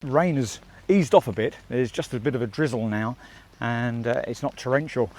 Rain has eased off a bit. There's just a bit of a drizzle now, and it's not torrential,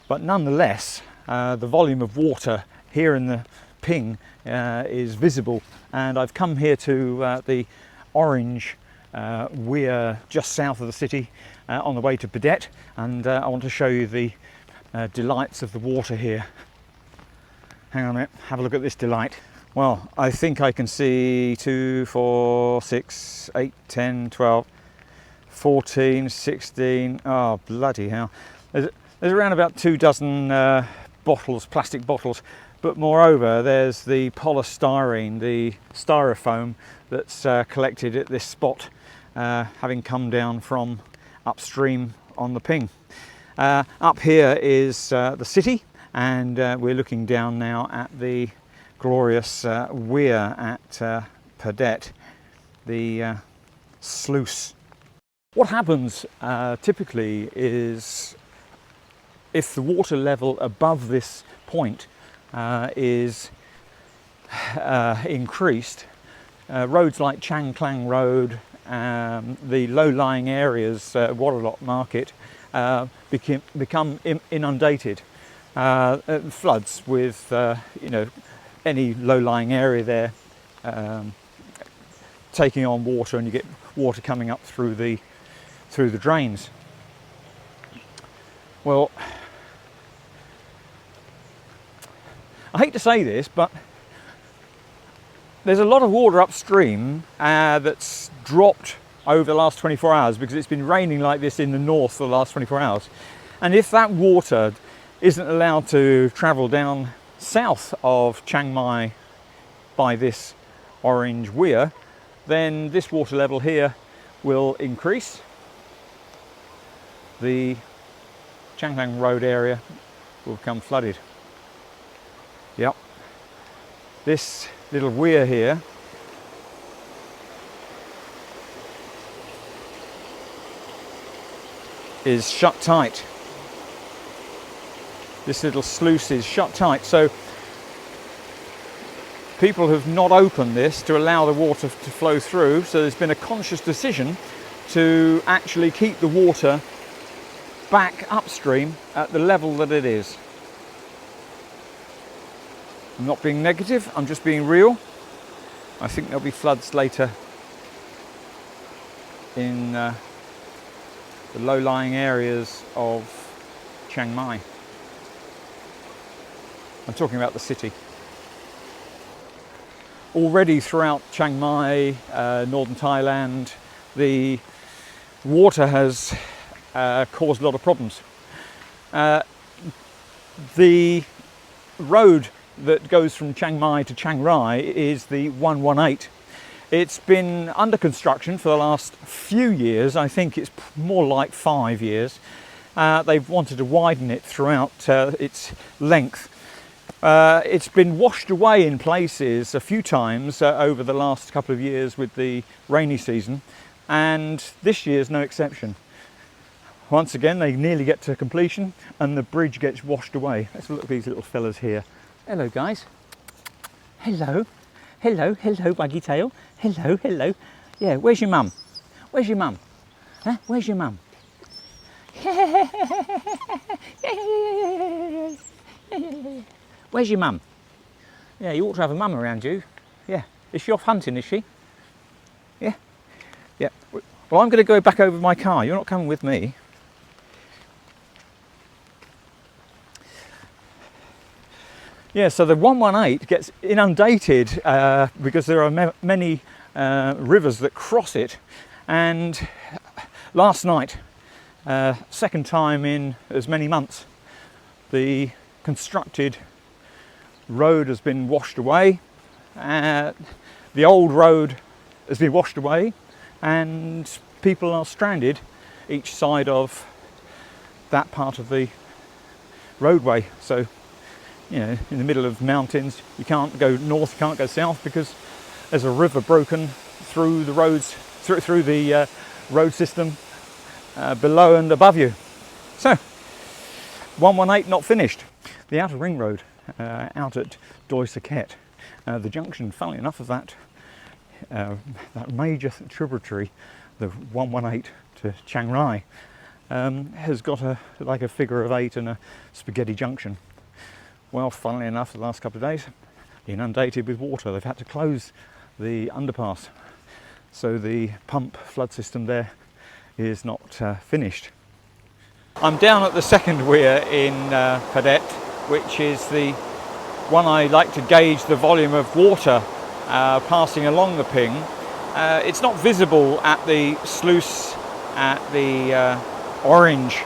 but nonetheless the volume of water here in the Ping is visible. And I've come here to the orange Weir just south of the city on the way to Padaet, and I want to show you the delights of the water here. Hang on a minute, have a look at this delight. Well, I think I can see 2, 4, 6, 8, 10, 12, 14, 16, oh bloody hell. There's around about 2 dozen bottles, plastic bottles, but moreover there's the polystyrene, the styrofoam that's collected at this spot, having come down from upstream on the Ping. Up here is the city, and we're looking down now at the glorious Weir at Padaet, the sluice. What happens typically is, if the water level above this point is increased, roads like Chiang Mai Road, the low-lying areas, Waterlock Market, become inundated. Floods with any low-lying area there taking on water, and you get water coming up through the drains. Well, I hate to say this, but there's a lot of water upstream that's dropped over the last 24 hours because it's been raining like this in the north for the last 24 hours. And if that water isn't allowed to travel down south of Chiang Mai by this orange Weir, then this water level here will increase. The Chiang Mai Road area will become flooded. Yep. This little Weir here is shut tight. This little sluice is shut tight, so people have not opened this to allow the water to flow through, so there's been a conscious decision to actually keep the water back upstream at the level that it is. I'm not being negative, I'm just being real. I think there'll be floods later in the low-lying areas of Chiang Mai. I'm talking about the city. Already throughout Chiang Mai, northern Thailand, the water has caused a lot of problems. The road that goes from Chiang Mai to Chiang Rai is the 118. It's been under construction for the last few years. I think it's more like 5 years. They've wanted to widen it throughout its length. It's been washed away in places a few times over the last couple of years with the rainy season, and this year's no exception. Once again, they nearly get to completion and the bridge gets washed away. Let's look at these little fellas here. Hello guys. Hello. Hello, hello buggy tail. Hello, hello. Yeah, where's your mum? Where's your mum? Huh? Where's your mum? Where's your mum? Yeah, you ought to have a mum around you. Yeah. Is she off hunting, is she? Yeah? Yeah. Well, I'm going to go back over my car. You're not coming with me. Yeah, so the 118 gets inundated because there are many rivers that cross it. And last night, second time in as many months, the constructed road has been washed away. The old road has been washed away, and people are stranded each side of that part of the roadway. So, you know, in the middle of mountains, you can't go north, you can't go south, because there's a river broken through the roads, through the road system below and above you. So, 118 not finished. The outer ring road out at Doi Saket, the junction, funnily enough, of that major tributary the 118 to Chiang Mai, has got like a figure of 8 and a spaghetti junction. Well, funnily enough, the last couple of days, inundated with water. They've had to close the underpass, so the pump flood system there is not finished. I'm down at the second weir in Padaet, which is the one I like to gauge the volume of water passing along the Ping. It's not visible at the sluice at the orange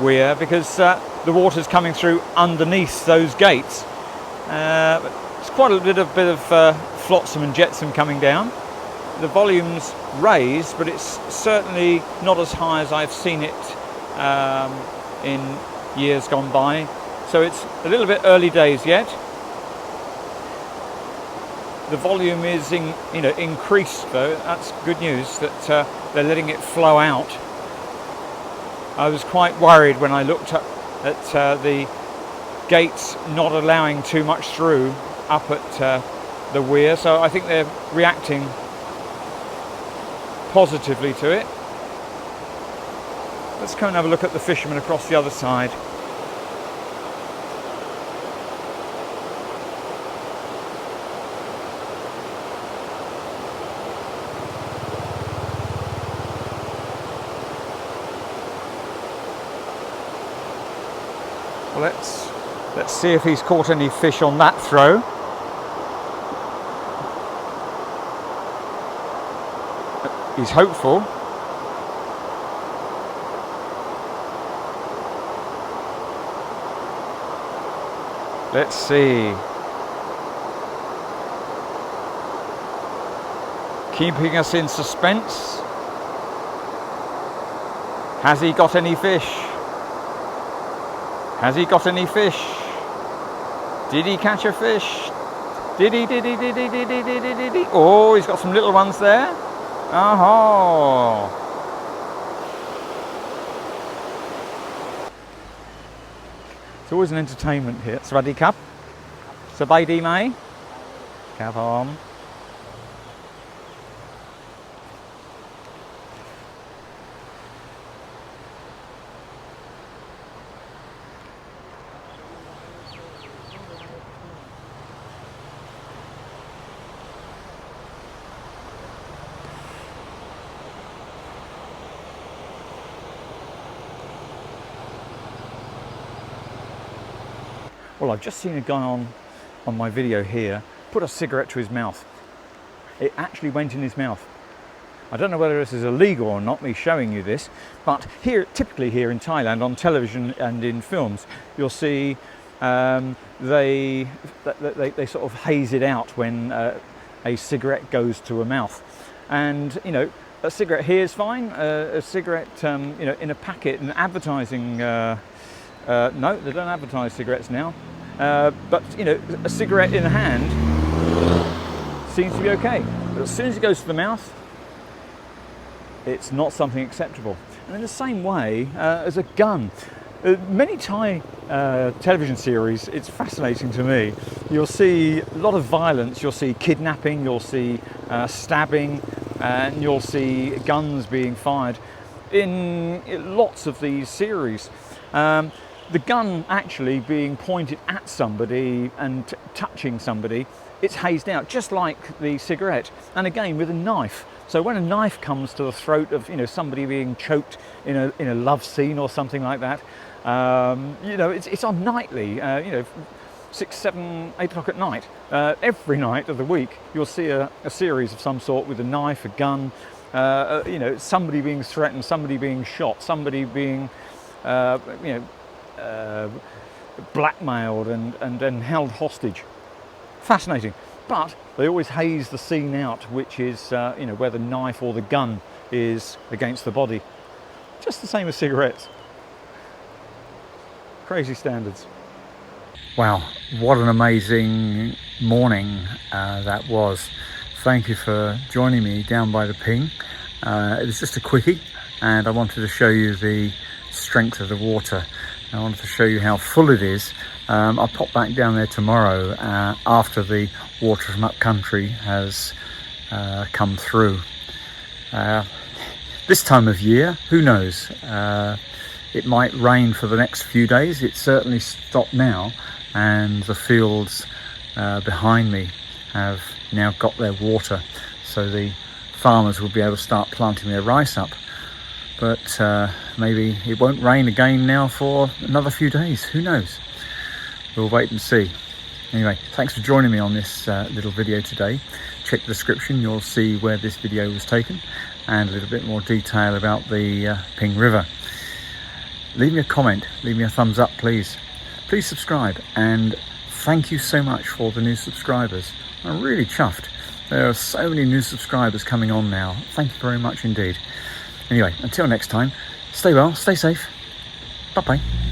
weir because the water's coming through underneath those gates. It's quite a bit of flotsam and jetsam coming down. The volume's raised, but it's certainly not as high as I've seen it in years gone by. So it's a little bit early days yet. The volume is increased though. That's good news that they're letting it flow out. I was quite worried when I looked at the gates not allowing too much through up at the weir, so I think they're reacting positively to it. Let's go and have a look at the fishermen across the other side. Well, let's see if he's caught any fish on that throw. He's hopeful. Let's see. Keeping us in suspense. Has he got any fish? Has he got any fish? Did he catch a fish? Did he? Oh, he's got some little ones there. Oh. It's always an entertainment here. Swadee Cup. Sabai Mai. Cap on. Well, I've just seen a guy on my video here put a cigarette to his mouth. It actually went in his mouth. I don't know whether this is illegal or not, me showing you this, but typically here in Thailand, on television and in films, you'll see they sort of haze it out when a cigarette goes to a mouth. And, a cigarette here is fine. A cigarette, in a packet, an advertising... no, they don't advertise cigarettes now. But a cigarette in the hand seems to be okay. But as soon as it goes to the mouth, it's not something acceptable. And in the same way as a gun. Many Thai television series, it's fascinating to me. You'll see a lot of violence. You'll see kidnapping. You'll see stabbing, and you'll see guns being fired in lots of these series. The gun actually being pointed at somebody and touching somebody, it's hazed out, just like the cigarette. And again, with a knife. So when a knife comes to the throat of somebody being choked in a love scene or something like that, it's on nightly. 6, 7, 8 o'clock at night. Every night of the week, you'll see a series of some sort with a knife, a gun. Somebody being threatened, somebody being shot, somebody being blackmailed and then held hostage. Fascinating. But they always haze the scene out, which is where the knife or the gun is against the body. Just the same as cigarettes. Crazy standards. Wow, what an amazing morning that was. Thank you for joining me down by the Ping. It was just a quickie, and I wanted to show you the strength of the water. I wanted to show you how full it is. I'll pop back down there tomorrow after the water from up country has come through. This time of year, who knows? It might rain for the next few days. It's certainly stopped now, and the fields behind me have now got their water, so the farmers will be able to start planting their rice up. But maybe it won't rain again now for another few days. Who knows? We'll wait and see. Anyway, thanks for joining me on this little video today. Check the description, you'll see where this video was taken and a little bit more detail about the Ping River. Leave me a comment, leave me a thumbs up, please. Please subscribe, and thank you so much for the new subscribers. I'm really chuffed. There are so many new subscribers coming on now. Thank you very much indeed. Anyway, until next time, stay well, stay safe. Bye-bye.